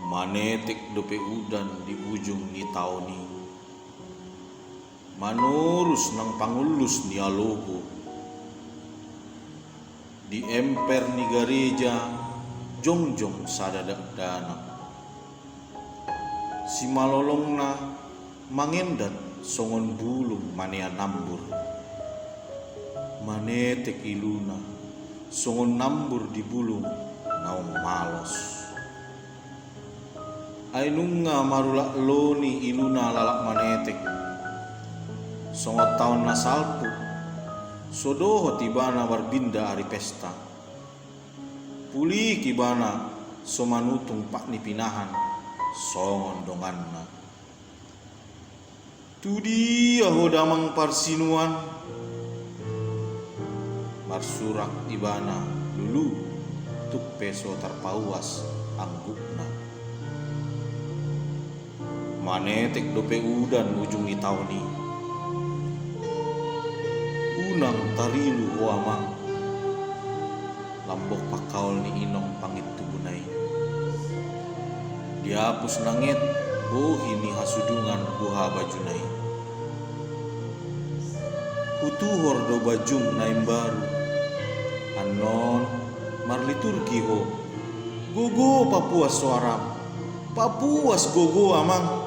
Manetek dope udan di ujung ni tauni. Manurus nang pangulus ni alogo. Di emper ni gereja jongjong sadadak dana. Si malolongna mangendat songon bulung manea nambur. Manetek iluna songon nambur di bulung naung malos. Ainunga marulak loni iluna lalak manetek. Songot taon na salpu sodoho tibana warbinda ari pesta. Puli kibana somanutung pak ni pinahan songon donganna. Tudi aho damang parsinuan marsurak ibana dulu tuk peso terpauas anggukna. Manetek dope udan ujung ni tauni. Unang tarilu hoamang lambok pakaul ni inong pangit tubunay. Dihapus nangit bohi ni hasudungan buha bajunay. Hutuhor do bajung naim baru anon marliturgi ho. Gogo papuas suaram, papuas gogo amang.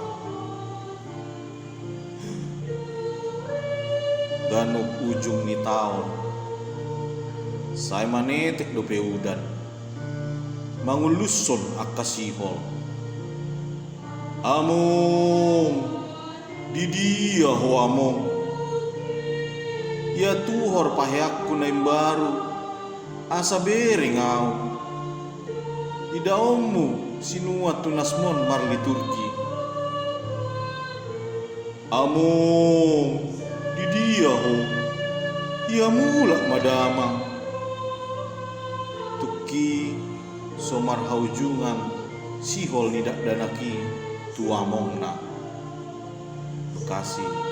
Danuk ujung ni taon say manetek dope udan manguluson akasihol. Among didia ho among ya tuhor pahyakku naim baru asa bere ngau idaommu sinua tunasmon marliturgi. Among dia ho ia mulak madama tuki somar haujungan sihol nidak danaki tuamongna Bekasi